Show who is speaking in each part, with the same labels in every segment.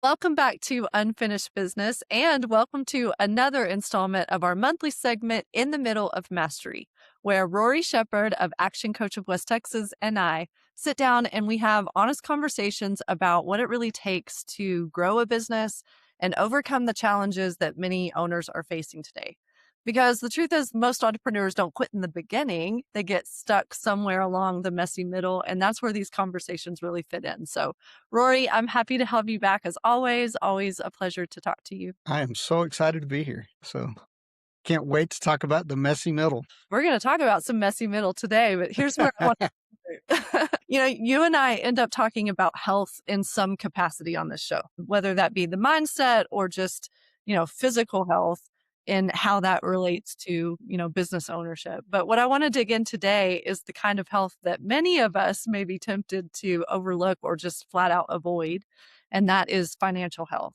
Speaker 1: Welcome back to Unfinished Business, and welcome to another installment of our monthly segment, In the Middle of Mastery, where Rory Shepard of Action Coach of West Texas and I sit down and we have honest conversations about what it really takes to grow a business and overcome the challenges that many owners are facing today. Because the truth is, most entrepreneurs don't quit in the beginning. They get stuck somewhere along the messy middle, and that's where these conversations really fit in. So Rory, I'm happy to have you back as always. Always a pleasure to talk to you.
Speaker 2: I am so excited to be here. So can't wait to talk about the messy middle.
Speaker 1: We're going to talk about some messy middle today, but here's where I want to you and I end up talking about health in some capacity on this show, whether that be the mindset or just, physical health and how that relates to, business ownership. But what I want to dig in today is the kind of health that many of us may be tempted to overlook or just flat out avoid, and that is financial health.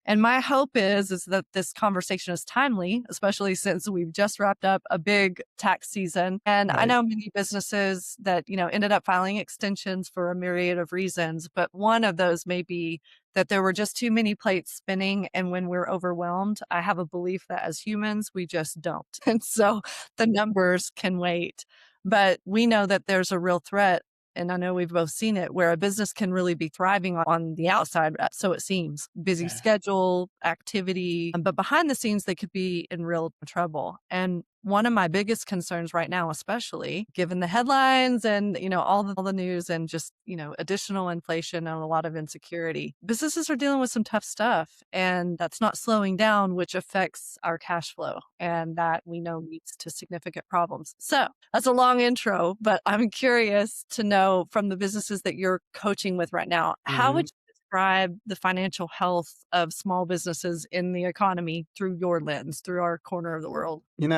Speaker 1: And my hope is that this conversation is timely, especially since we've just wrapped up a big tax season. And I
Speaker 2: Right.
Speaker 1: know many businesses that, ended up filing extensions for a myriad of reasons, but one of those may be that there were just too many plates spinning. And when we're overwhelmed, I have a belief that as humans, we just don't. And so the numbers can wait. But we know that there's a real threat, and I know we've both seen it, where a business can really be thriving on the outside, so it seems, busy
Speaker 2: Yeah.
Speaker 1: schedule, activity, but behind the scenes, they could be in real trouble. And one of my biggest concerns right now, especially given the headlines and, all the news and just, additional inflation and a lot of insecurity, businesses are dealing with some tough stuff, and that's not slowing down, which affects our cash flow. And that we know leads to significant problems. So that's a long intro, but I'm curious to know from the businesses that you're coaching with right now, how would
Speaker 2: Mhm.
Speaker 1: you describe the financial health of small businesses in the economy through your lens, through our corner of the world?
Speaker 2: You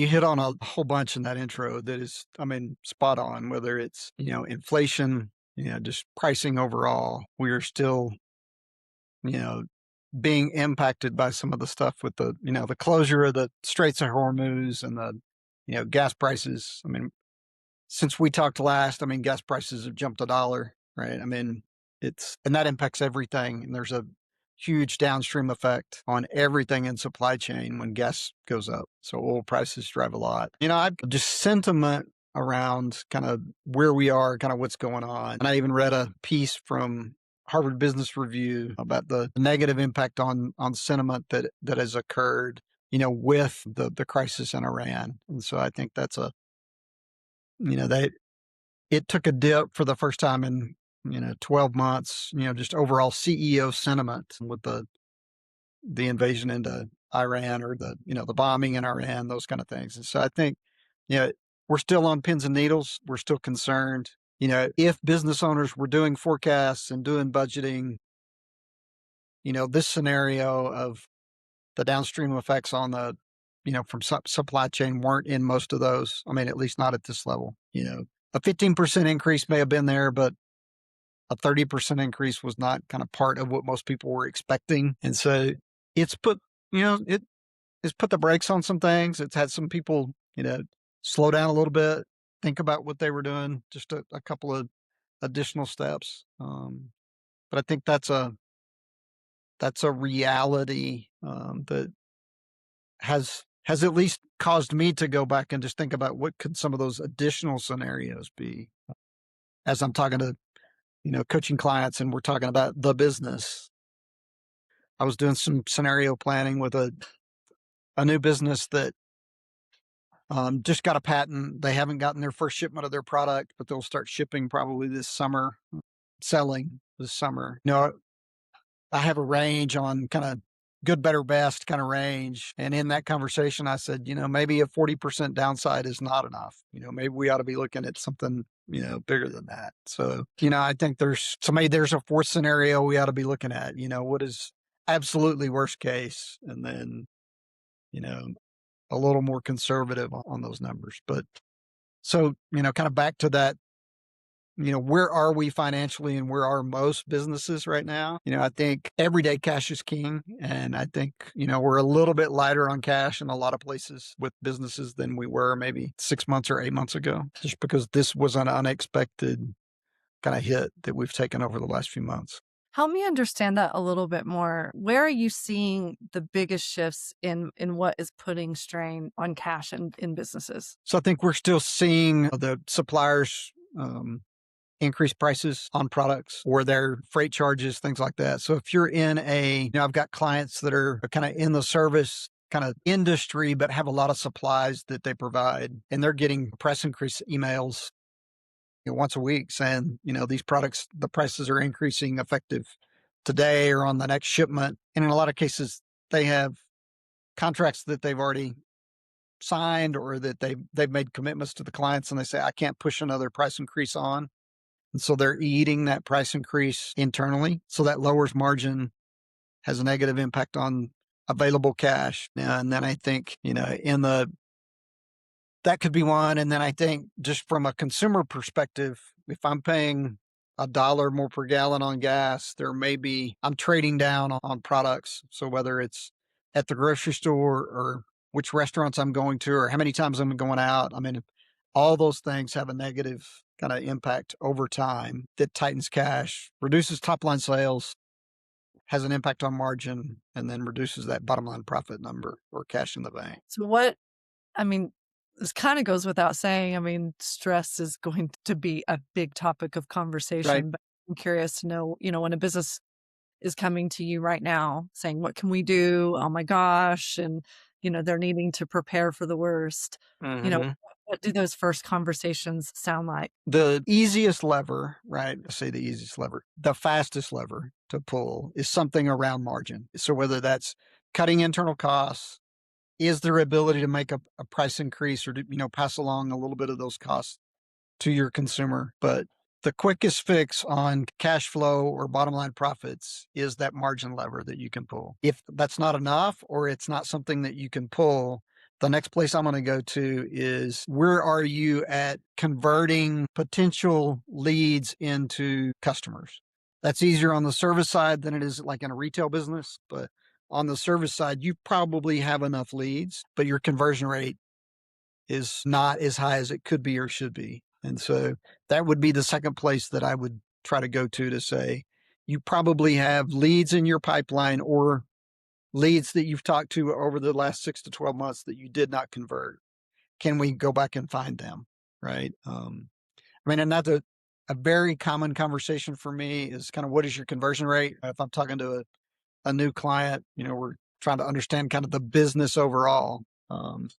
Speaker 2: hit on a whole bunch in that intro that is, spot on, whether it's, inflation, just pricing overall. We are still, you know, being impacted by some of the stuff with the closure of the Straits of Hormuz and gas prices. Since we talked last, gas prices have jumped $1, right? And that impacts everything. And there's a huge downstream effect on everything in supply chain when gas goes up. So oil prices drive a lot. I just sentiment around kind of where we are, kind of what's going on. And I even read a piece from Harvard Business Review about the negative impact on sentiment that has occurred, with the crisis in Iran. And so I think that's they it took a dip for the first time in 12 months, just overall CEO sentiment with the invasion into Iran, or the bombing in Iran, those kind of things. And so I think, you know, we're still on pins and needles. We're still concerned. If business owners were doing forecasts and doing budgeting, this scenario of the downstream effects on from supply chain weren't in most of those. At least not at this level. A 15% increase may have been there, but a 30% increase was not kind of part of what most people were expecting. And so it's put, it's put the brakes on some things. It's had some people, slow down a little bit, think about what they were doing, just a couple of additional steps. But I think that's a reality that has at least caused me to go back and just think about what could some of those additional scenarios be as I'm talking to, coaching clients and we're talking about the business. I was doing some scenario planning with a new business that just got a patent. They haven't gotten their first shipment of their product, but they'll start shipping probably this summer, selling this summer. I have a range on kind of good, better, best kind of range. And in that conversation, I said, maybe a 40% downside is not enough. Maybe we ought to be looking at something, bigger than that. So, I think there's a fourth scenario we ought to be looking at, what is absolutely worst case. And then, a little more conservative on those numbers. But so, kind of back to that, where are we financially and where are most businesses right now? I think everyday cash is king. And I think, we're a little bit lighter on cash in a lot of places with businesses than we were maybe 6 months or 8 months ago, just because this was an unexpected kind of hit that we've taken over the last few months.
Speaker 1: Help me understand that a little bit more. Where are you seeing the biggest shifts in what is putting strain on cash in businesses?
Speaker 2: So I think we're still seeing the suppliers increase prices on products or their freight charges, things like that. So if you're in I've got clients that are kind of in the service kind of industry, but have a lot of supplies that they provide, and they're getting price increase emails once a week saying, these products, the prices are increasing effective today or on the next shipment. And in a lot of cases, they have contracts that they've already signed or that they've made commitments to the clients, and they say, I can't push another price increase on. And so they're eating that price increase internally. So that lowers margin, has a negative impact on available cash. And then I think, that could be one. And then I think just from a consumer perspective, if I'm paying $1 more per gallon on gas, I'm trading down on products. So whether it's at the grocery store or which restaurants I'm going to or how many times I'm going out, I mean, all those things have a negative kind of impact over time that tightens cash, reduces top line sales, has an impact on margin, and then reduces that bottom line profit number or cash in the bank.
Speaker 1: So I mean, this kind of goes without saying. I mean, stress is going to be a big topic of
Speaker 2: Right.
Speaker 1: conversation, but I'm curious to know, when a business is coming to you right now saying, "What can we do? Oh my gosh." And, they're needing to prepare for the worst. You know,
Speaker 2: Mhm.
Speaker 1: what do those first conversations sound like?
Speaker 2: The easiest lever, right? I say the easiest lever, the fastest lever to pull is something around margin. So whether that's cutting internal costs, is there ability to make a price increase or to, pass along a little bit of those costs to your consumer. But the quickest fix on cash flow or bottom line profits is that margin lever that you can pull. If that's not enough or it's not something that you can pull, the next place I'm going to go to is where are you at converting potential leads into customers? That's easier on the service side than it is like in a retail business. But on the service side, you probably have enough leads, but your conversion rate is not as high as it could be or should be. And so that would be the second place that I would try to go to say, you probably have leads in your pipeline or leads that you've talked to over the last 6 to 12 months that you did not convert. Can we go back and find them? Right. I mean, and that's a very common conversation for me is kind of what is your conversion rate? If I'm talking to a new client, we're trying to understand kind of the business overall. And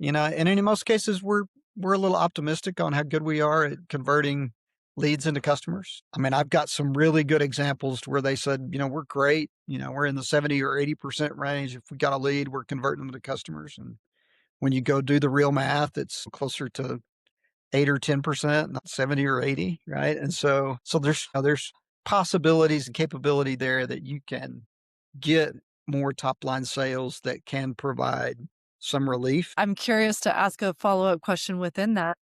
Speaker 2: in most cases, we're a little optimistic on how good we are at converting leads into customers. I mean, I've got some really good examples where they said, we're great. We're in the 70 or 80% range. If we got a lead, we're converting them to customers. And when you go do the real math, it's closer to 8 or 10%, not 70 or 80, right? And so there's possibilities and capability there that you can get more top line sales that can provide some relief.
Speaker 1: I'm curious to ask a follow-up question within that,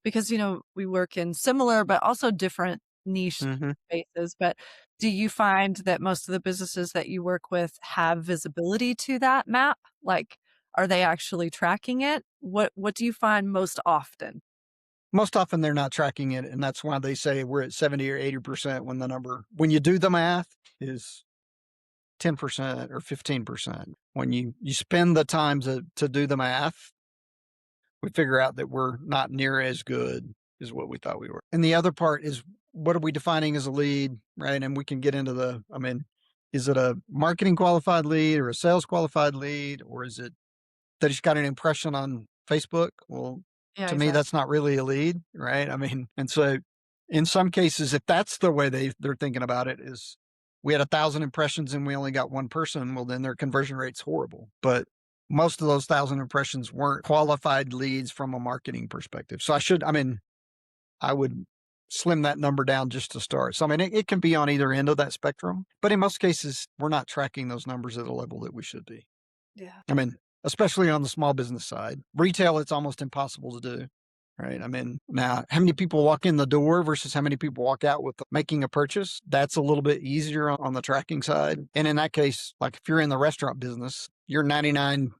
Speaker 1: because, we work in similar but also different niche
Speaker 2: Mhm.
Speaker 1: spaces, but do you find that most of the businesses that you work with have visibility to that map? Like, are they actually tracking it? What do you find most often?
Speaker 2: Most often they're not tracking it, and that's why they say we're at 70 or 80% when the number when you do the math is 10% or 15%. When you spend the time to do the math, we figure out that we're not near as good as what we thought we were. And the other part is what are we defining as a lead, right? And we can get into is it a marketing qualified lead or a sales qualified lead, or is it that he's got an impression on Facebook? Well,
Speaker 1: Yeah,
Speaker 2: to me,
Speaker 1: exactly.
Speaker 2: that's not really a lead, right? I mean, and so in some cases, if that's the way they're thinking about it, is we had 1,000 impressions and we only got one person, well, then their conversion rate's horrible. But most of those 1,000 impressions weren't qualified leads from a marketing perspective. So I would slim that number down just to start. So, I mean, it can be on either end of that spectrum, but in most cases, we're not tracking those numbers at a level that we should be.
Speaker 1: Yeah.
Speaker 2: I mean, especially on the small business side. Retail, it's almost impossible to do, right? I mean, now how many people walk in the door versus how many people walk out with making a purchase? That's a little bit easier on the tracking side. And in that case, like if you're in the restaurant business, you're 99%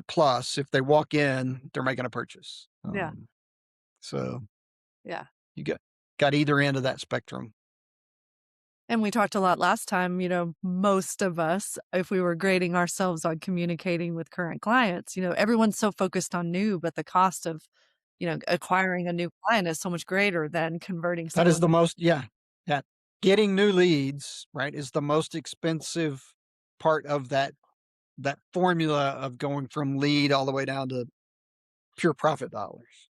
Speaker 2: plus. If they walk in, they're making a purchase.
Speaker 1: Yeah.
Speaker 2: So
Speaker 1: Yeah.
Speaker 2: you got either end of that spectrum.
Speaker 1: And we talked a lot last time, most of us, if we were grading ourselves on communicating with current clients, everyone's so focused on new, but the cost of, acquiring a new client is so much greater than converting
Speaker 2: That is
Speaker 1: someone.
Speaker 2: the most, yeah, yeah. Getting new leads, right, is the most expensive part of that formula of going from lead all the way down to pure profit dollars.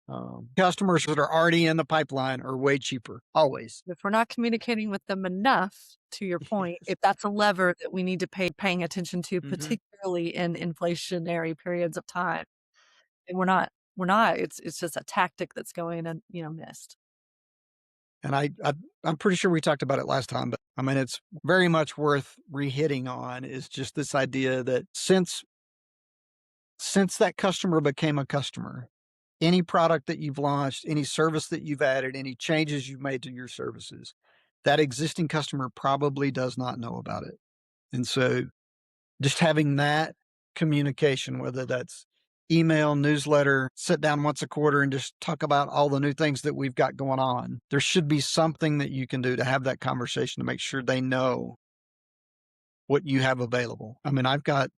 Speaker 2: Customers that are already in the pipeline are way cheaper, always.
Speaker 1: If we're not communicating with them enough, to your point, if that's a lever that we need to paying attention to,
Speaker 2: Mhm.
Speaker 1: particularly in inflationary periods of time, and we're not, it's just a tactic that's going and, missed.
Speaker 2: And I'm pretty sure we talked about it last time, but I mean, it's very much worth re-hitting on is just this idea that since that customer became a customer, any product that you've launched, any service that you've added, any changes you've made to your services, that existing customer probably does not know about it. And so just having that communication, whether that's email, newsletter, sit down once a quarter and just talk about all the new things that we've got going on. There should be something that you can do to have that conversation to make sure they know what you have available. I mean, had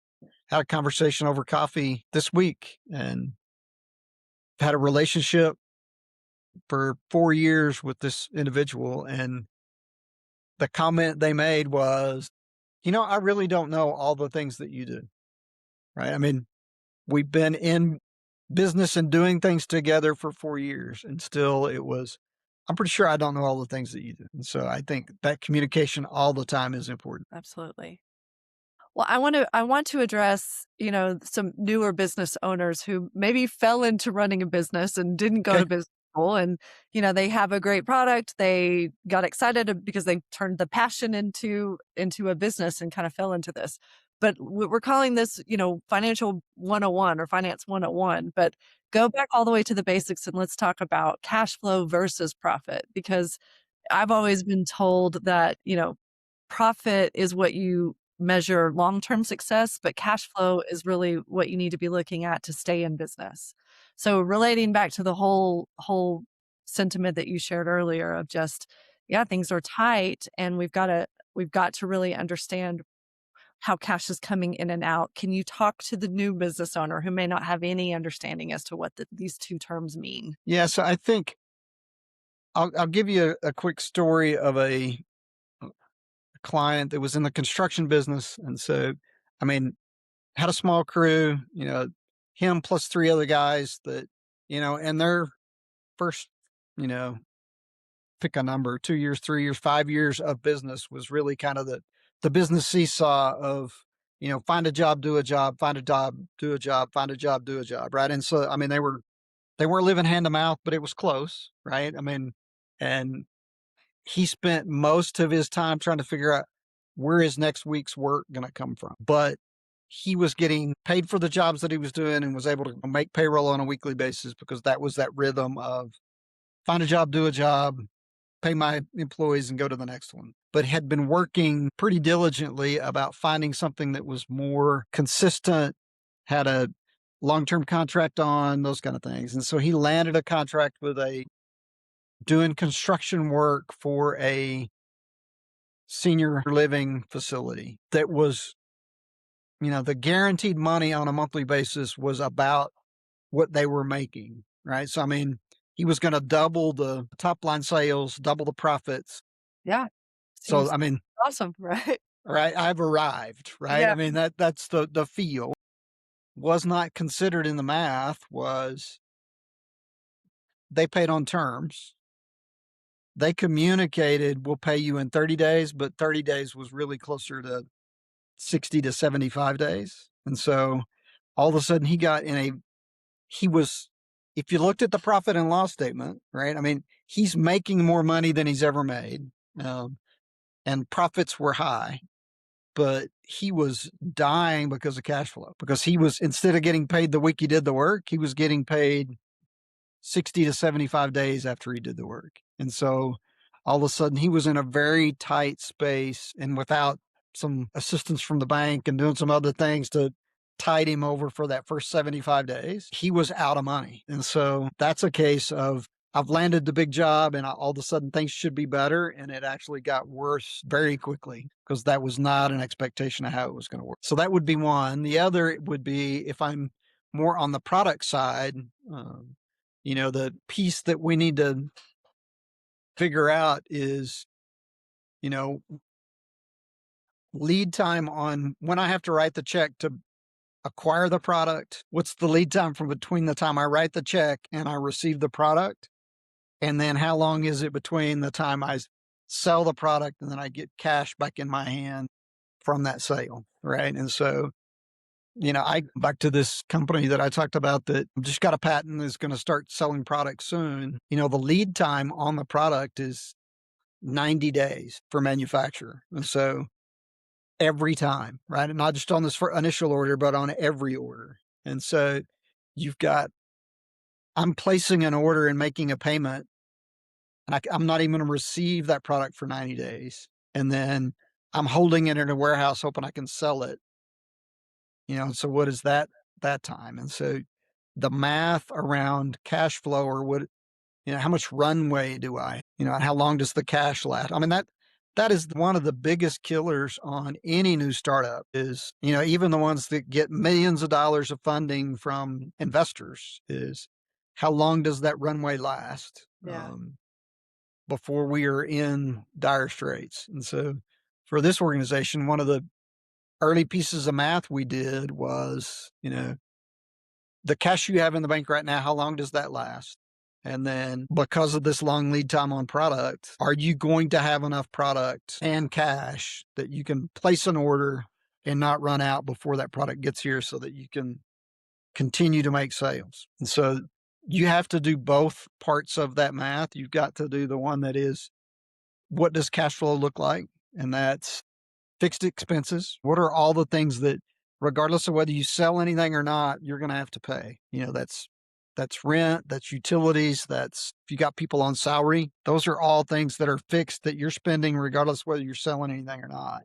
Speaker 2: a conversation over coffee this week and had a relationship for 4 years with this individual. And the comment they made was, I really don't know all the things that you do. Right. I mean, we've been in business and doing things together for 4 years, and still I'm pretty sure I don't know all the things that you do. And so I think that communication all the time is important.
Speaker 1: Absolutely. Well, I want to address, some newer business owners who maybe fell into running a business and didn't go
Speaker 2: Okay.
Speaker 1: to business school and, they have a great product. They got excited because they turned the passion into a business and kind of fell into this. But we're calling this, financial 101 or finance 101, but go back all the way to the basics and let's talk about cash flow versus profit because I've always been told that, profit is what you measure long-term success, but cash flow is really what you need to be looking at to stay in business. So relating back to the whole sentiment that you shared earlier of just, yeah, things are tight and we've got to really understand how cash is coming in and out. Can you talk to the new business owner who may not have any understanding as to what these two terms mean?
Speaker 2: Yeah. So I think I'll give you a quick story of a client that was in the construction business. And so, I mean, had a small crew, him plus three other guys that, and their first, you know, pick a number, 2 years, 3 years, 5 years of business was really kind of the business seesaw of, find a job, do a job, find a job, do a job, find a job, do a job. Right. And so, I mean, they weren't living hand to mouth, but it was close. Right. I mean, and he spent most of his time trying to figure out where his next week's work going to come from. But he was getting paid for the jobs that he was doing and was able to make payroll on a weekly basis because that was that rhythm of find a job, do a job, pay my employees and go to the next one. But had been working pretty diligently about finding something that was more consistent, had a long-term contract on, those kind of things. And so he landed a contract with doing construction work for a senior living facility that was, the guaranteed money on a monthly basis was about what they were making, right? So, I mean, he was going to double the top line sales, double the profits.
Speaker 1: Yeah.
Speaker 2: So,
Speaker 1: Seems
Speaker 2: I mean,
Speaker 1: awesome, right?
Speaker 2: right, I've arrived, right?
Speaker 1: Yeah.
Speaker 2: I mean, that's the feel was not considered in the math was they paid on terms. They communicated, we'll pay you in 30 days, but 30 days was really closer to 60 to 75 days. And so all of a sudden he was, if you looked at the profit and loss statement, right? I mean, he's making more money than he's ever made. Um, and profits were high, but he was dying because of cash flow because instead of getting paid the week he did the work, he was getting paid 60 to 75 days after he did the work. And so all of a sudden he was in a very tight space and without some assistance from the bank and doing some other things to tide him over for that first 75 days, he was out of money. And so that's a case of I've landed the big job and all of a sudden things should be better. And it actually got worse very quickly because that was not an expectation of how it was going to work. So that would be one. The other would be if I'm more on the product side, the piece that we need to figure out is, you know, lead time on when I have to write the check to acquire the product. What's the lead time from between the time I write the check and I receive the product? And then how long is it between the time I sell the product and then I get cash back in my hand from that sale? Right. And so, I back to this company that I talked about that just got a patent is going to start selling products soon. The lead time on the product is 90 days for manufacturer. And so every time, right? And not just on this for initial order, but on every order. And so you've got, I'm placing an order and making a payment, and I'm not even going to receive that product for 90 days. And then I'm holding it in a warehouse hoping I can sell it. So what is that time? And so the math around cash flow or how much runway do and how long does the cash last? I mean, that is one of the biggest killers on any new startup is, even the ones that get millions of dollars of funding from investors is how long does that runway last?
Speaker 1: Yeah.
Speaker 2: Before we are in dire straits. And so for this organization, one of the early pieces of math we did was, the cash you have in the bank right now, how long does that last? And then because of this long lead time on product, are you going to have enough product and cash that you can place an order and not run out before that product gets here so that you can continue to make sales? And so you have to do both parts of that math. You've got to do the one that is, what does cash flow look like? And that's fixed expenses. What are all the things that, regardless of whether you sell anything or not, you're going to have to pay? That's rent, that's utilities, that's if you got people on salary. Those are all things that are fixed that you're spending regardless whether you're selling anything or not.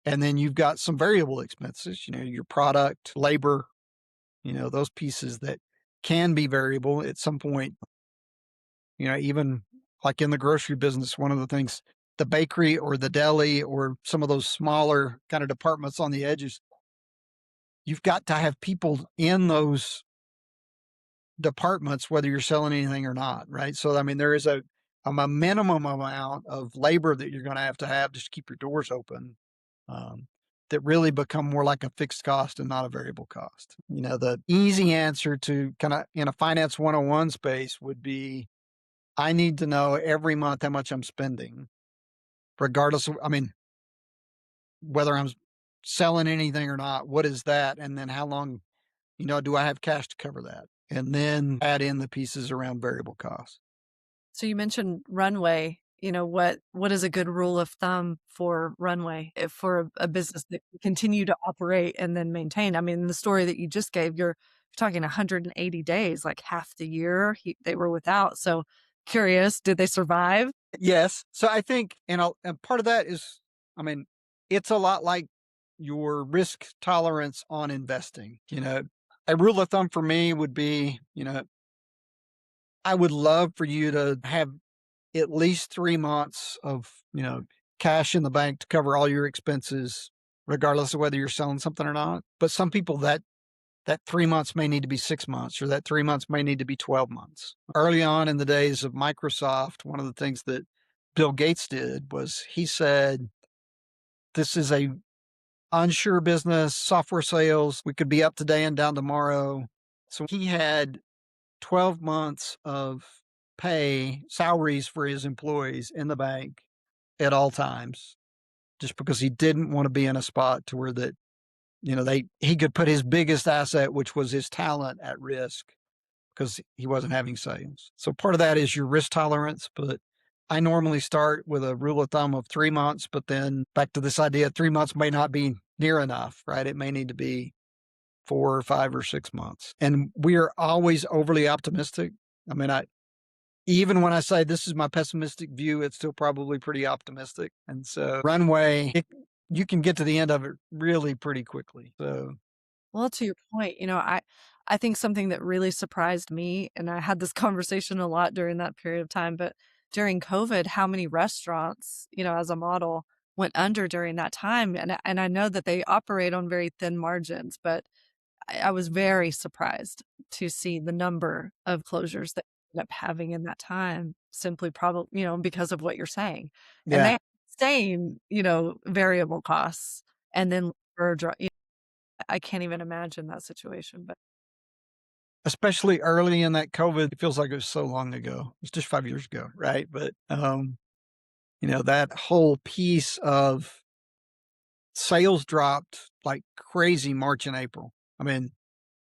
Speaker 2: And then you've got some variable expenses, your product, labor, those pieces that can be variable at some point. Even like in the grocery business, one of the things, the bakery or the deli or some of those smaller kind of departments on the edges, you've got to have people in those departments, whether you're selling anything or not. Right. So, I mean, there is a minimum amount of labor that you're going to have just to keep your doors open. That really become more like a fixed cost and not a variable cost. The easy answer to kind of in a finance 101 space would be, I need to know every month how much I'm spending, regardless of, whether I'm selling anything or not. What is that? And then how long, do I have cash to cover that? And then add in the pieces around variable costs.
Speaker 1: So you mentioned runway. What is a good rule of thumb for runway for a business that can continue to operate and then maintain? I mean, the story that you just gave, you're talking 180 days, like half the year they were without. So curious, did they survive?
Speaker 2: Yes. So I think, and part of that is, it's a lot like your risk tolerance on investing. A rule of thumb for me would be, I would love for you to have at least 3 months of, cash in the bank to cover all your expenses, regardless of whether you're selling something or not. But some people that 3 months may need to be 6 months, or that 3 months may need to be 12 months. Early on in the days of Microsoft, one of the things that Bill Gates did was he said, this is a unsure business, software sales. We could be up today and down tomorrow. So he had 12 months of salaries for his employees in the bank at all times, just because he didn't want to be in a spot to where that, he could put his biggest asset, which was his talent, at risk because he wasn't having sales. So part of that is your risk tolerance, but I normally start with a rule of thumb of 3 months, but then back to this idea, 3 months may not be near enough, right? It may need to be 4 or 5 or 6 months. And we are always overly optimistic. Even when I say this is my pessimistic view, it's still probably pretty optimistic. And so runway, you can get to the end of it really pretty quickly. So
Speaker 1: Well, to your point, I think something that really surprised me, and I had this conversation a lot during that period of time, but during COVID, how many restaurants, as a model went under during that time. And I know that they operate on very thin margins, but I was very surprised to see the number of closures that we ended up having in that time, simply probably, because of what you're saying. And
Speaker 2: Yeah,
Speaker 1: they have the same, variable costs and then I can't even imagine that situation, but
Speaker 2: especially early in that COVID, it feels like it was so long ago. It's just 5 years ago, right? But, that whole piece of sales dropped like crazy March and April. I mean,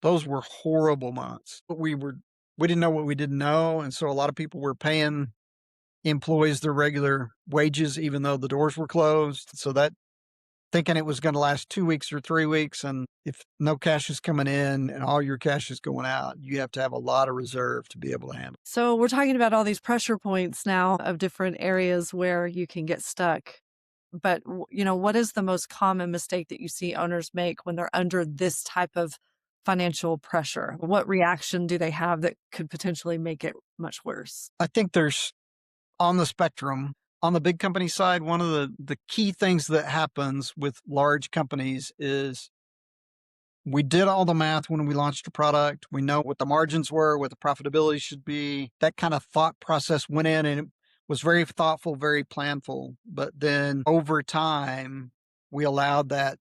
Speaker 2: those were horrible months, but we didn't know what we didn't know, and so a lot of people were paying employees their regular wages even though the doors were closed, so that thinking it was gonna last 2 weeks or 3 weeks, and if no cash is coming in and all your cash is going out, you have to have a lot of reserve to be able to handle.
Speaker 1: so we're talking about all these pressure points now of different areas where you can get stuck. But, what is the most common mistake that you see owners make when they're under this type of financial pressure? What reaction do they have that could potentially make it much worse?
Speaker 2: I think there's on the spectrum, on the big company side, one of the key things that happens with large companies is we did all the math when we launched a product. We know what the margins were, what the profitability should be. That kind of thought process went in and it was very thoughtful, very planful. But then over time, we allowed that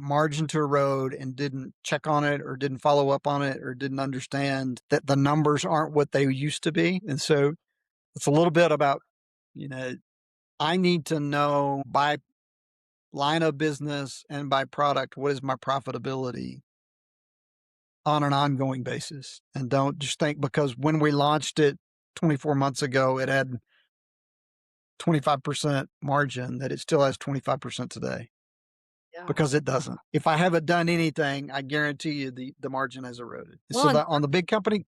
Speaker 2: margin to erode and didn't check on it or didn't follow up on it or didn't understand that the numbers aren't what they used to be. And so it's a little bit about, you know, I need to know by line of business and by product, what is my profitability on an ongoing basis? And don't just think because when we launched it 24 months ago, it had 25% margin that it still has 25% today
Speaker 1: Yeah.
Speaker 2: because it doesn't. If I haven't done anything, I guarantee you the margin has eroded.
Speaker 1: Well,
Speaker 2: So
Speaker 1: and
Speaker 2: that on the big company,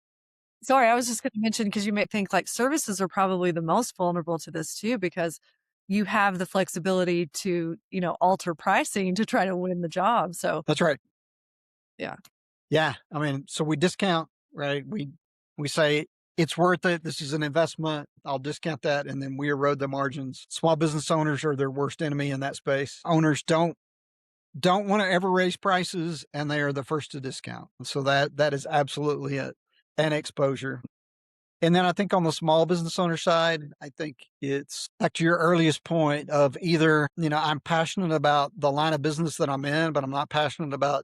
Speaker 1: sorry, I was just gonna mention because you may think, like, services are probably the most vulnerable to this too, because you have the flexibility to, alter pricing to try to win the job, so
Speaker 2: that's right.
Speaker 1: yeah.
Speaker 2: Yeah. I mean, so we discount, right? We say it's worth it. This is an investment. I'll discount that. And then we erode the margins. Small business owners are their worst enemy in that space. Owners don't want to ever raise prices and they are the first to discount. So that is absolutely an exposure. And then I think on the small business owner side, I think it's back to your earliest point of either, I'm passionate about the line of business that I'm in, but I'm not passionate about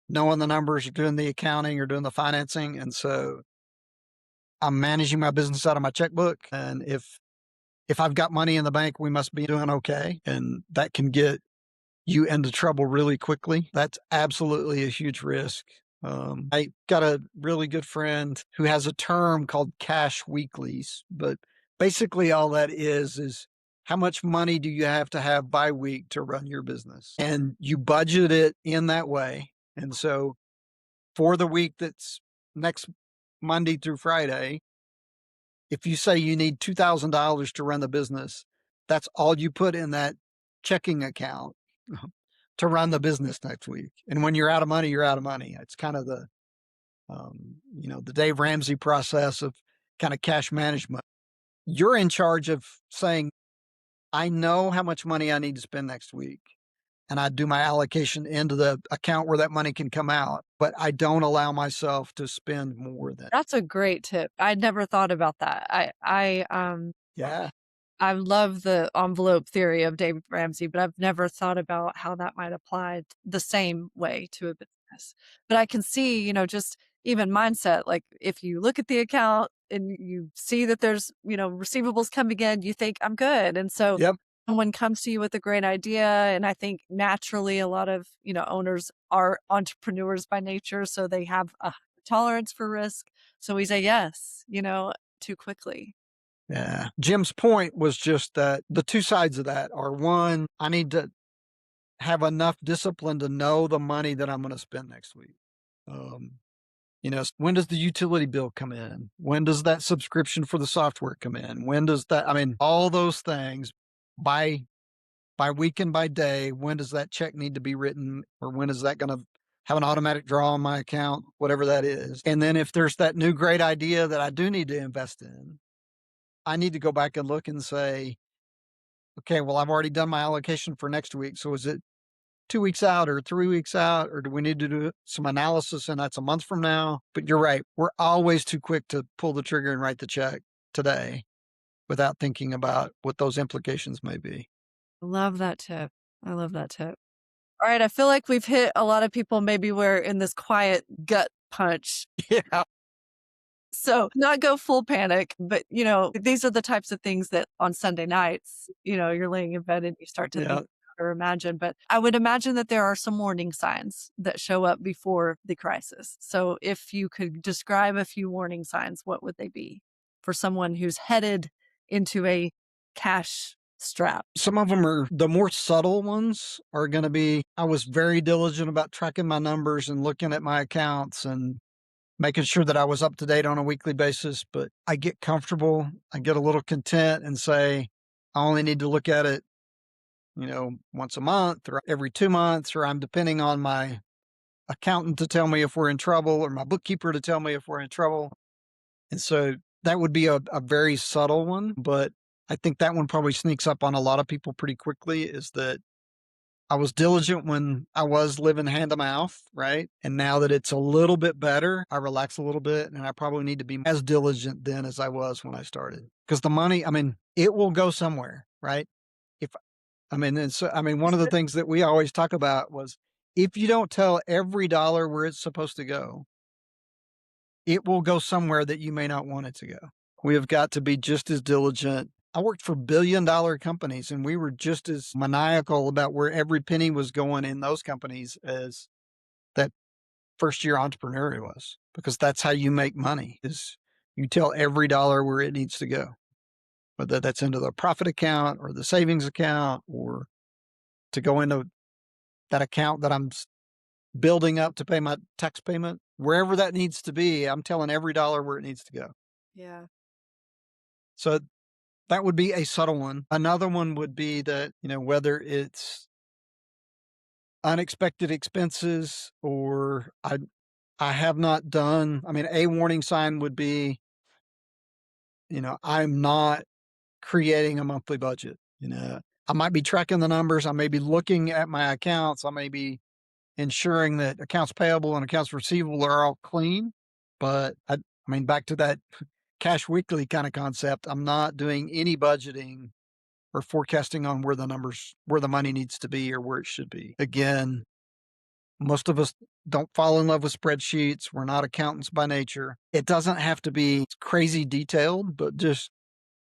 Speaker 2: knowing the numbers or doing the accounting or doing the financing. And so I'm managing my business out of my checkbook. And if I've got money in the bank, we must be doing okay. And that can get you into trouble really quickly. That's absolutely a huge risk. I got a really good friend who has a term called cash weeklies, but basically all that is how much money do you have to have by week to run your business? And you budget it in that way. And so for the week that's next Monday through Friday, if you say you need $2,000 to run the business, that's all you put in that checking account to run the business next week. And when you're out of money, you're out of money. It's kind of the Dave Ramsey process of kind of cash management. You're in charge of saying, I know how much money I need to spend next week. And I do my allocation into the account where that money can come out, but I don't allow myself to spend more than.
Speaker 1: That's a great tip. I'd never thought about that.
Speaker 2: Yeah.
Speaker 1: I love the envelope theory of Dave Ramsey, but I've never thought about how that might apply the same way to a business. But I can see, just even mindset, like if you look at the account and you see that there's, receivables coming in, you think I'm good. And so
Speaker 2: Yep.
Speaker 1: someone comes to you with a great idea. And I think naturally a lot of, owners are entrepreneurs by nature. So they have a tolerance for risk. So we say yes, too quickly.
Speaker 2: Yeah. Jim's point was just that the two sides of that are one, I need to have enough discipline to know the money that I'm going to spend next week. Um, when does the utility bill come in? When does that subscription for the software come in? When does that, I mean, all those things by week and by day, when does that check need to be written or when is that going to have an automatic draw on my account, whatever that is. And then if there's that new great idea that I do need to invest in, I need to go back and look and say, okay, well, I've already done my allocation for next week. So is it 2 weeks out or 3 weeks out, or do we need to do some analysis and that's a month from now? But you're right. We're always too quick to pull the trigger and write the check today without thinking about what those implications may be.
Speaker 1: Love that tip. I love that tip. All right. I feel like we've hit a lot of people maybe we're in this quiet gut punch.
Speaker 2: Yeah.
Speaker 1: So not go full panic, but these are the types of things that on Sunday nights, you're laying in bed and you start to
Speaker 2: Yeah.
Speaker 1: think or imagine. But I would imagine that there are some warning signs that show up before the crisis. So if you could describe a few warning signs, what would they be for someone who's headed into a cash strap?
Speaker 2: Some of them are the more subtle ones are going to be, I was very diligent about tracking my numbers and looking at my accounts and making sure that I was up to date on a weekly basis, but I get comfortable. I get a little content and say, I only need to look at it, once a month or every 2 months, or I'm depending on my accountant to tell me if we're in trouble or my bookkeeper to tell me if we're in trouble. And so that would be a very subtle one, but I think that one probably sneaks up on a lot of people pretty quickly is that I was diligent when I was living hand to mouth, right? And now that it's a little bit better, I relax a little bit and I probably need to be as diligent then as I was when I started. Because the money, I mean, it will go somewhere, right? If one of the things that we always talk about was if you don't tell every dollar where it's supposed to go, it will go somewhere that you may not want it to go. We have got to be just as diligent. I worked for billion-dollar companies, and we were just as maniacal about where every penny was going in those companies as that first-year entrepreneur was, because that's how you make money, is you tell every dollar where it needs to go, whether that's into the profit account or the savings account or to go into that account that I'm building up to pay my tax payment. Wherever that needs to be, I'm telling every dollar where it needs to go.
Speaker 1: Yeah.
Speaker 2: So that would be a subtle one. Another one would be that, whether it's unexpected expenses or I have not done, a warning sign would be, I'm not creating a monthly budget. I might be tracking the numbers. I may be looking at my accounts. I may be ensuring that accounts payable and accounts receivable are all clean. But back to that cash weekly kind of concept, I'm not doing any budgeting or forecasting on where the money needs to be or where it should be. Again, most of us don't fall in love with spreadsheets. We're not accountants by nature. It doesn't have to be crazy detailed, but just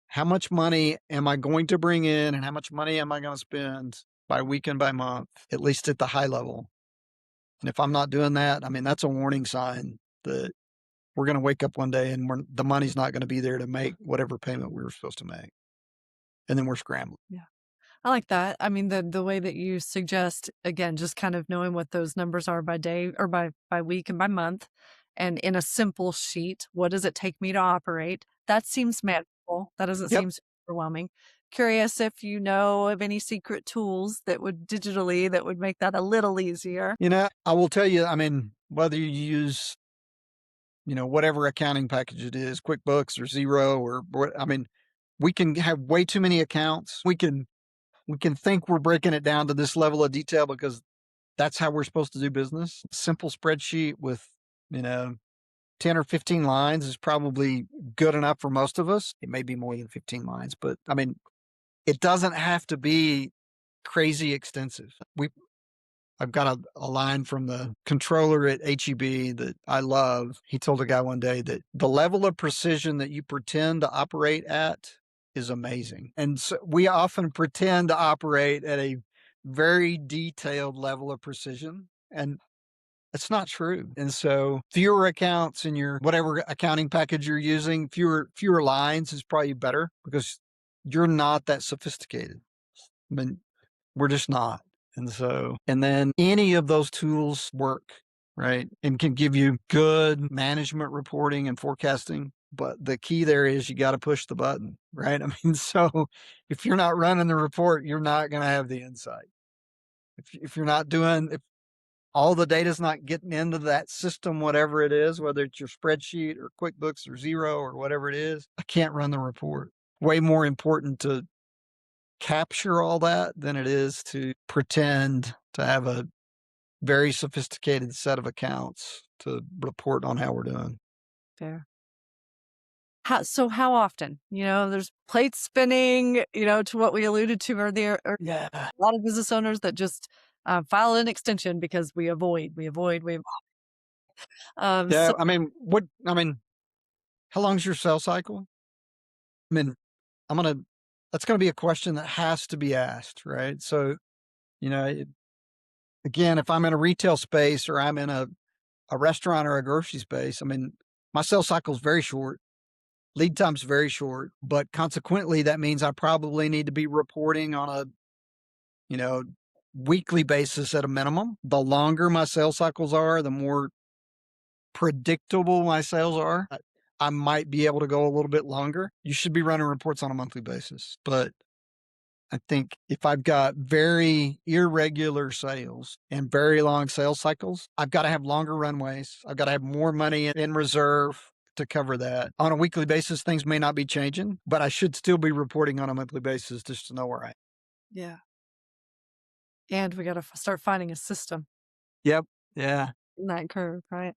Speaker 2: how much money am I going to bring in and how much money am I going to spend by week and by month, at least at the high level. And if I'm not doing that, that's a warning sign that we're going to wake up one day and the money's not going to be there to make whatever payment we were supposed to make. And then we're scrambling.
Speaker 1: Yeah. I like that. I mean, the way that you suggest, again, just kind of knowing what those numbers are by day or by week and by month, and in a simple sheet, what does it take me to operate? That seems manageable. That doesn't
Speaker 2: Yep.
Speaker 1: seem super overwhelming. Curious if you know of any secret tools that would make that a little easier.
Speaker 2: I will tell you, whether you use, whatever accounting package it is, QuickBooks or Zero or what, we can have way too many accounts. We can think we're breaking it down to this level of detail because that's how we're supposed to do business. Simple spreadsheet with, 10 or 15 lines is probably good enough for most of us. It may be more than 15 lines, but it doesn't have to be crazy extensive. I've got a line from the controller at HEB that I love. He told a guy one day that the level of precision that you pretend to operate at is amazing. And so we often pretend to operate at a very detailed level of precision. And it's not true. And so fewer accounts in your whatever accounting package you're using, fewer lines is probably better because you're not that sophisticated. We're just not. And then any of those tools work, right? And can give you good management reporting and forecasting. But the key there is you got to push the button, right? So if you're not running the report, you're not going to have the insight. If you're not doing, all the data's not getting into that system, whatever it is, whether it's your spreadsheet or QuickBooks or Zero or whatever it is, I can't run the report. Way more important to capture all that than it is to pretend to have a very sophisticated set of accounts to report on how we're doing.
Speaker 1: Fair. How often? There's plates spinning, to what we alluded to earlier, or
Speaker 2: Yeah.
Speaker 1: a lot of business owners that just, file an extension because
Speaker 2: Yeah.
Speaker 1: so
Speaker 2: How long's your sales cycle? I mean, I'm gonna that's gonna be a question that has to be asked, right? So, you know, it, again, if I'm in a retail space or I'm in a restaurant or a grocery space, I mean, my sales cycle is very short. Lead time's very short, but consequently, that means I probably need to be reporting on a, you know, weekly basis at a minimum. The longer my sales cycles are, the more predictable my sales are. I might be able to go a little bit longer. You should be running reports on a monthly basis, but I think if I've got very irregular sales and very long sales cycles, I've got to have longer runways. I've got to have more money in reserve to cover that. On a weekly basis, things may not be changing, but I should still be reporting on a monthly basis just to know where I am.
Speaker 1: Yeah, and we gotta start finding a system
Speaker 2: Yep. Yeah.
Speaker 1: in that curve, right?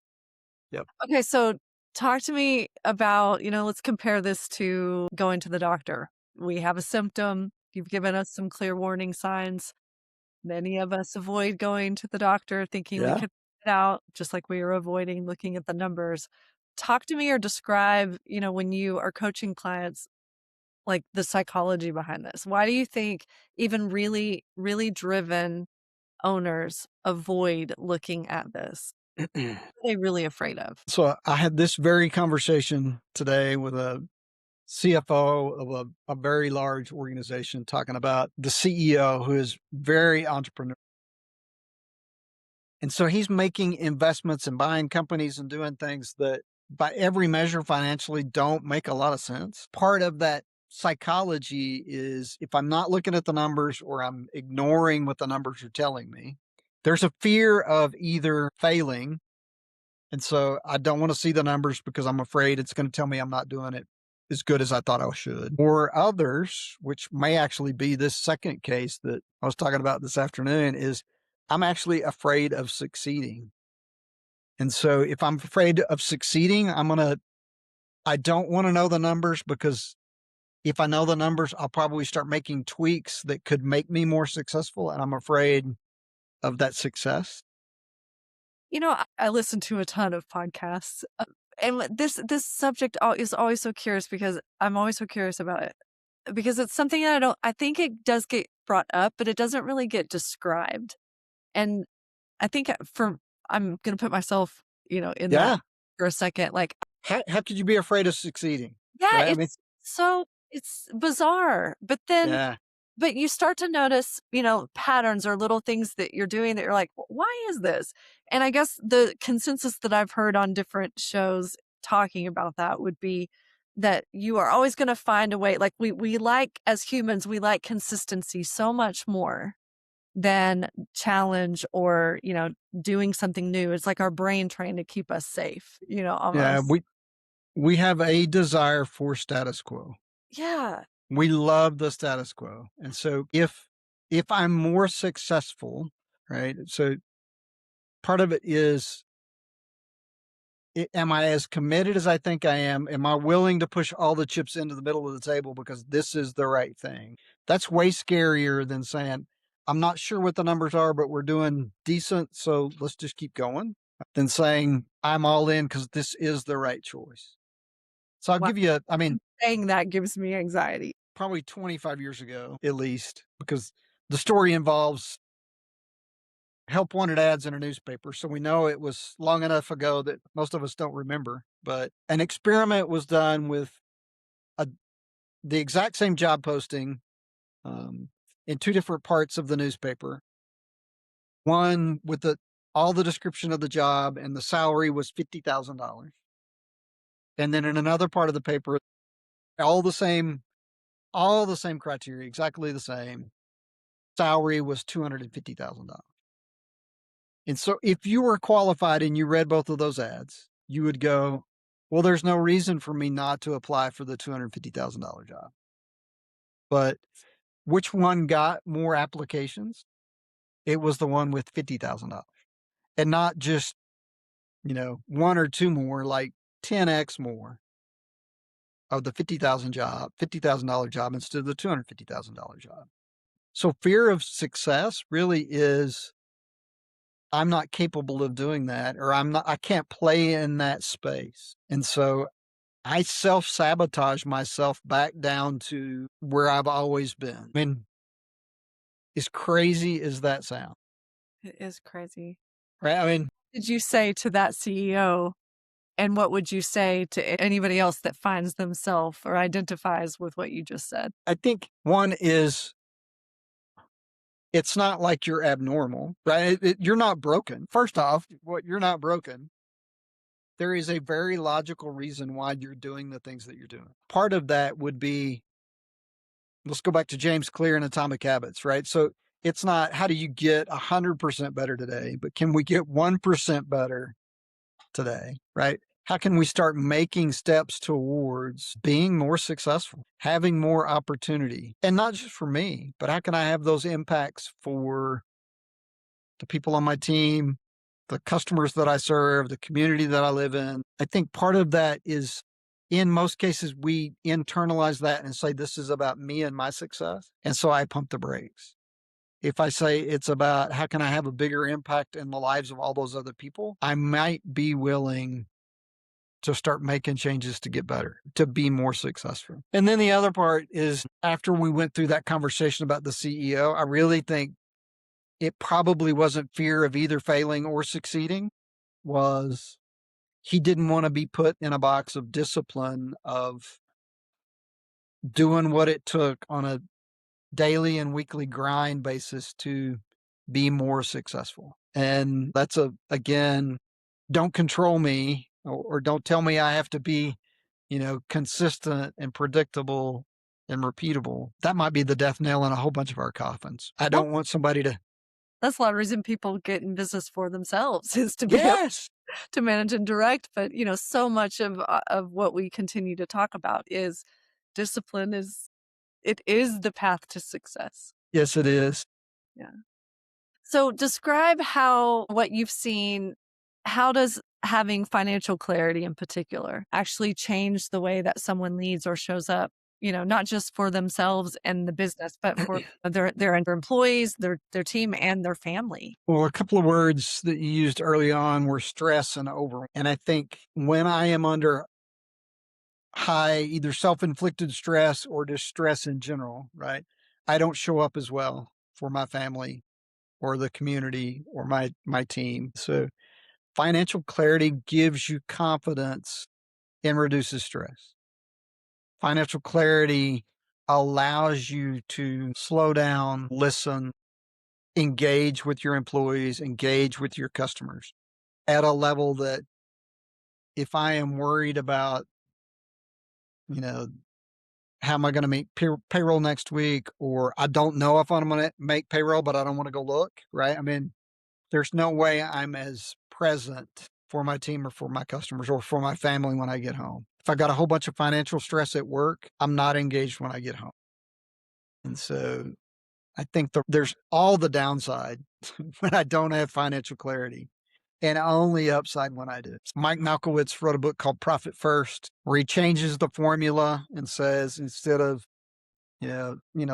Speaker 2: Yep.
Speaker 1: Okay, so talk to me about, let's compare this to going to the doctor. We have a symptom, you've given us some clear warning signs. Many of us avoid going to the doctor thinking we
Speaker 2: Yeah.
Speaker 1: could figure it out, just like we were avoiding looking at the numbers. Talk to me or describe, when you are coaching clients, like the psychology behind this. Why do you think even really, really driven owners avoid looking at this? What are they really afraid of?
Speaker 2: So I had this very conversation today with a CFO of a very large organization talking about the CEO who is very entrepreneurial. And so he's making investments and buying companies and doing things that, by every measure, financially don't make a lot of sense. Part of that psychology is if I'm not looking at the numbers or I'm ignoring what the numbers are telling me, there's a fear of either failing. And so I don't want to see the numbers because I'm afraid it's going to tell me I'm not doing it as good as I thought I should. Or others, which may actually be this second case that I was talking about this afternoon, is I'm actually afraid of succeeding. And so if I'm afraid of succeeding, I don't want to know the numbers because if I know the numbers, I'll probably start making tweaks that could make me more successful. And I'm afraid of that success.
Speaker 1: I listen to a ton of podcasts, and this subject is always so curious because I'm always so curious about it because it's something that I think it does get brought up, but it doesn't really get described. And I think I'm gonna put myself, in that
Speaker 2: Yeah.
Speaker 1: for a second. Like,
Speaker 2: How could you be afraid of succeeding?
Speaker 1: yeah,
Speaker 2: Right. I mean,
Speaker 1: it's bizarre,
Speaker 2: yeah.
Speaker 1: but you start to notice, patterns or little things that you're doing that you're like, Why is this?" And I guess the consensus that I've heard on different shows talking about that would be that you are always gonna find a way. Like, we like, as humans, we like consistency so much more than challenge or, doing something new. It's like our brain trying to keep us safe,
Speaker 2: Yeah.
Speaker 1: almost.
Speaker 2: We have a desire for status quo.
Speaker 1: Yeah.
Speaker 2: We love the status quo. And so if I'm more successful, right? So part of it is am I as committed as I think I am? Am I willing to push all the chips into the middle of the table because this is the right thing? That's way scarier than saying, I'm not sure what the numbers are, but we're doing decent. So let's just keep going than saying, I'm all in because this is the right choice. So I'll
Speaker 1: Wow.
Speaker 2: give you, I mean,
Speaker 1: Saying that gives me anxiety.
Speaker 2: probably 25 years ago, at least, because the story involves help wanted ads in a newspaper. So we know it was long enough ago that most of us don't remember. But an experiment was done with a, the exact same job posting um, in two different parts of the newspaper. One with all the description of the job and the salary was $50,000. And then in another part of the paper, all the same, all the same criteria, exactly the same. Salary was $250,000. And so if you were qualified and you read both of those ads, you would go, well, there's no reason for me not to apply for the $250,000 job. But which one got more applications? It was the one with $50,000, and not just, one or two more, like 10x more of the $50,000 job instead of the $250,000 job. So fear of success really is, I'm not capable of doing that, or I can't play in that space. And so I self-sabotage myself back down to where I've always been. I mean, as crazy as that sounds,
Speaker 1: It is crazy.
Speaker 2: right? I mean,
Speaker 1: Did you say to that CEO, and what would you say to anybody else that finds themselves or identifies with what you just said?
Speaker 2: I think one is, it's not like you're abnormal, right? You're not broken. First off, you're not broken. There is a very logical reason why you're doing the things that you're doing. Part of that would be, let's go back to James Clear and Atomic Habits, right? So it's not how do you get 100% better today, but can we get 1% better today, right? How can we start making steps towards being more successful, having more opportunity? And not just for me, but how can I have those impacts for the people on my team, the customers that I serve, the community that I live in? I think part of that is, in most cases, we internalize that and say, this is about me and my success. And so I pump the brakes. If I say it's about how can I have a bigger impact in the lives of all those other people, I might be willing to start making changes to get better, to be more successful. And then the other part is, after we went through that conversation about the CEO, I really think it probably wasn't fear of either failing or succeeding, was he didn't want to be put in a box of discipline of doing what it took on a daily and weekly grind basis to be more successful. And that's again, don't control me, or don't tell me I have to be, consistent and predictable and repeatable. That might be the death nail in a whole bunch of our coffins. I
Speaker 1: Well,
Speaker 2: don't want somebody to,
Speaker 1: that's a lot of reason people get in business for themselves is to be able
Speaker 2: yes,
Speaker 1: to manage and direct. But, so much of what we continue to talk about is discipline it is the path to success.
Speaker 2: yes, it is.
Speaker 1: Yeah. So describe how what you've seen, how does having financial clarity in particular actually change the way that someone leads or shows up, not just for themselves and the business, but for their employees, their team and their family.
Speaker 2: Well, a couple of words that you used early on were stress and over. And I think when I am under high, either self-inflicted stress or just stress in general, right, I don't show up as well for my family or the community or my team. So financial clarity gives you confidence and reduces stress. Financial clarity allows you to slow down, listen, engage with your employees, engage with your customers at a level that, if I am worried about, you know, how am I going to make payroll next week, or I don't know if I'm going to make payroll, but I don't want to go look, right? I mean, there's no way I'm as present for my team or for my customers or for my family when I get home. If I got a whole bunch of financial stress at work, I'm not engaged when I get home. And so I think there's all the downside when I don't have financial clarity, and only upside when I do. Mike Malkowitz wrote a book called Profit First, where he changes the formula and says, instead of,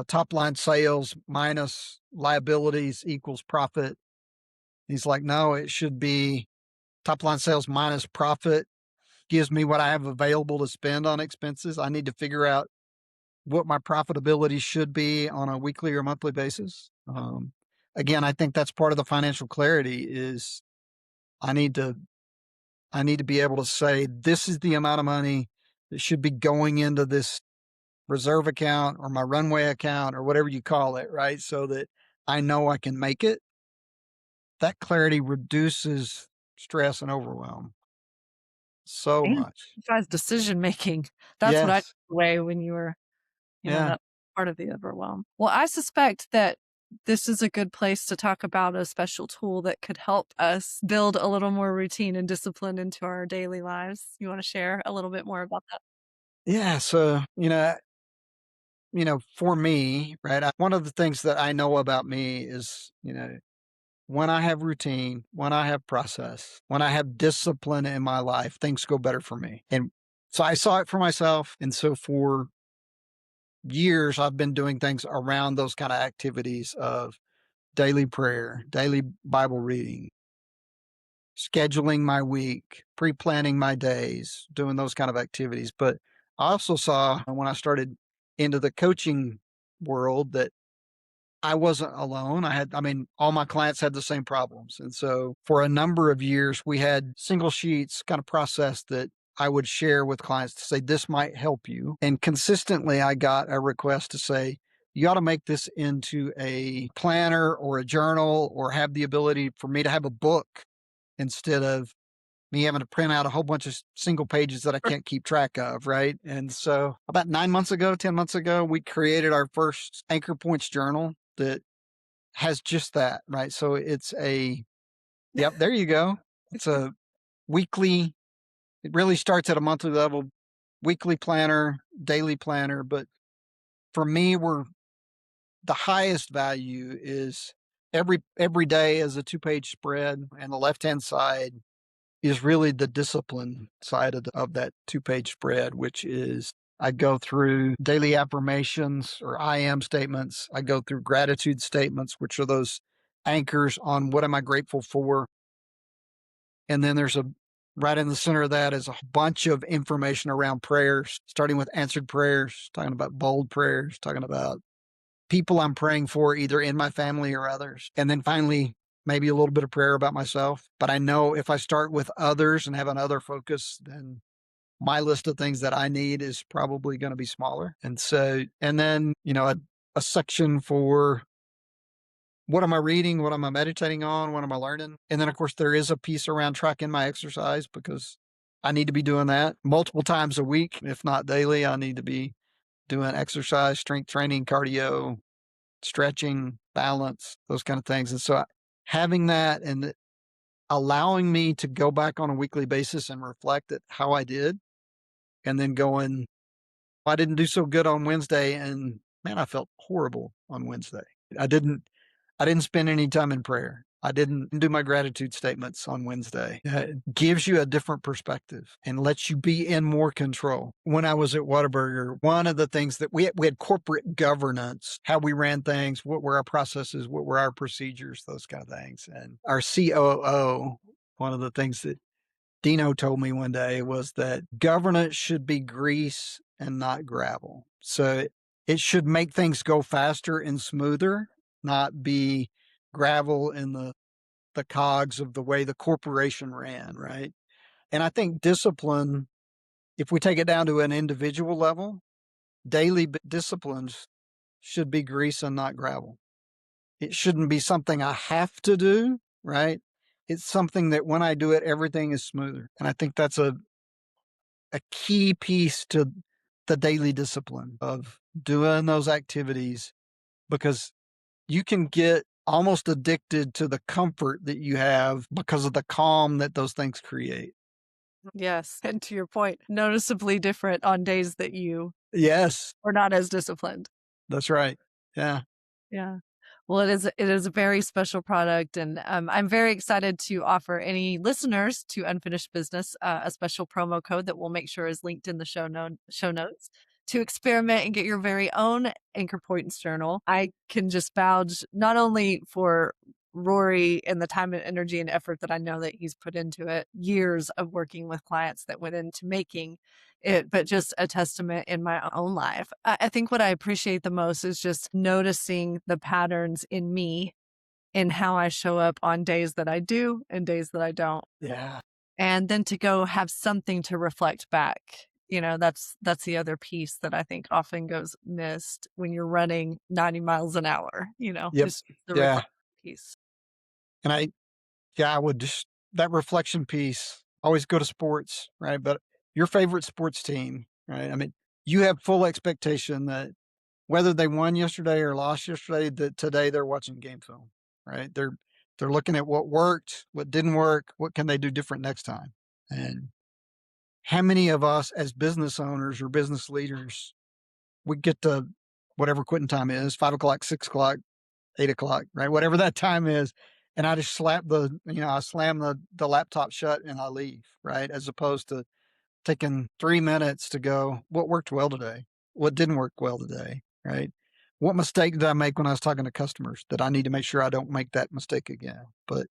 Speaker 2: top line sales minus liabilities equals profit, he's like, no, it should be top line sales minus profit gives me what I have available to spend on expenses. I need to figure out what my profitability should be on a weekly or monthly basis. Again, I think that's part of the financial clarity is, I need to be able to say, this is the amount of money that should be going into this reserve account or my runway account or whatever you call it, right? So that I know I can make it. That clarity reduces stress and overwhelm so
Speaker 1: And
Speaker 2: much.
Speaker 1: besides decision making, that's what I took
Speaker 2: Yes.
Speaker 1: away when you were,
Speaker 2: Yeah.
Speaker 1: that part of the overwhelm. Well, I suspect that this is a good place to talk about a special tool that could help us build a little more routine and discipline into our daily lives. You want to share a little bit more about that?
Speaker 2: Yeah, so, for me, right, one of the things that I know about me is, when I have routine, when I have process, when I have discipline in my life, things go better for me. And so I saw it for myself. And so for years, I've been doing things around those kind of activities of daily prayer, daily Bible reading, scheduling my week, pre planning my days, doing those kind of activities. But I also saw when I started into the coaching world that I wasn't alone. All my clients had the same problems. And so for a number of years, we had single sheets kind of process that I would share with clients to say, this might help you. And consistently, I got a request to say, you ought to make this into a planner or a journal or have the ability for me to have a book instead of me having to print out a whole bunch of single pages that I can't keep track of. Right. And so about 9 months ago, 10 months ago, we created our first Anchor Points journal that has just that, right? So yep, there you go. It's a weekly, it really starts at a monthly level, weekly planner, daily planner. But for me, the highest value is every day is a 2-page spread, and the left-hand side is really the discipline side of that 2-page spread, which is I go through daily affirmations or I am statements. I go through gratitude statements, which are those anchors on what am I grateful for. And then right in the center of that is a bunch of information around prayers, starting with answered prayers, talking about bold prayers, talking about people I'm praying for, either in my family or others. And then finally, maybe a little bit of prayer about myself. But I know if I start with others and have another focus, then my list of things that I need is probably going to be smaller. And so, and then, a section for what am I reading? What am I meditating on? What am I learning? And then, of course, there is a piece around tracking my exercise because I need to be doing that multiple times a week, if not daily. I need to be doing exercise, strength training, cardio, stretching, balance, those kind of things. And so having that and allowing me to go back on a weekly basis and reflect at how I did, and then going, I didn't do so good on Wednesday, and man, I felt horrible on Wednesday. I didn't I didn't spend any time in prayer. I didn't do my gratitude statements on Wednesday. It gives you a different perspective and lets you be in more control. When I was at Whataburger, one of the things that we had corporate governance, how we ran things, what were our processes, what were our procedures, those kind of things. And our COO, one of the things that Dino told me one day was that governance should be grease and not gravel. So it should make things go faster and smoother, not be gravel in the cogs of the way the corporation ran, right? And I think discipline, if we take it down to an individual level, daily disciplines should be grease and not gravel. It shouldn't be something I have to do, right? It's something that when I do it, everything is smoother. And I think that's a key piece to the daily discipline of doing those activities because you can get almost addicted to the comfort that you have because of the calm that those things create.
Speaker 1: Yes. And to your point, noticeably different on days that you
Speaker 2: Yes,
Speaker 1: are not as disciplined.
Speaker 2: that's right. Yeah.
Speaker 1: Yeah. Well, it is a very special product, and I'm very excited to offer any listeners to Unfinished Business a special promo code that we'll make sure is linked in the show notes to experiment and get your very own Anchor Points journal. I can just vouch not only for Rory and the time and energy and effort that I know that he's put into it, years of working with clients that went into making it, but just a testament in my own life. I think what I appreciate the most is just noticing the patterns in me in how I show up on days that I do and days that I don't.
Speaker 2: Yeah.
Speaker 1: And then to go have something to reflect back. That's the other piece that I think often goes missed when you're running 90 miles an hour,
Speaker 2: Yep.
Speaker 1: is the
Speaker 2: Yeah.
Speaker 1: reflection piece.
Speaker 2: And I would just, that reflection piece, always go to sports, right? But your favorite sports team, right? I mean, you have full expectation that whether they won yesterday or lost yesterday, that today they're watching game film, right? They're looking at what worked, what didn't work, what can they do different next time. And how many of us as business owners or business leaders, we get to whatever quitting time is, 5 o'clock, 6 o'clock, 8 o'clock, right? Whatever that time is. And I just I slam the laptop shut and I leave, right? As opposed to taking 3 minutes to go, what worked well today? What didn't work well today, right? What mistake did I make when I was talking to customers that I need to make sure I don't make that mistake again? But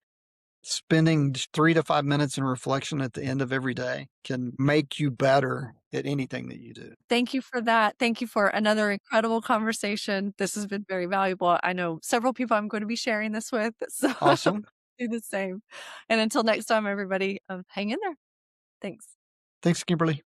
Speaker 2: spending just 3 to 5 minutes in reflection at the end of every day can make you better at anything that you do.
Speaker 1: Thank you for that. Thank you for another incredible conversation. This has been very valuable. I know several people I'm going to be sharing this with, so
Speaker 2: Awesome.
Speaker 1: do the same. And until next time, everybody, hang in there. Thanks.
Speaker 2: Thanks, Kimberly.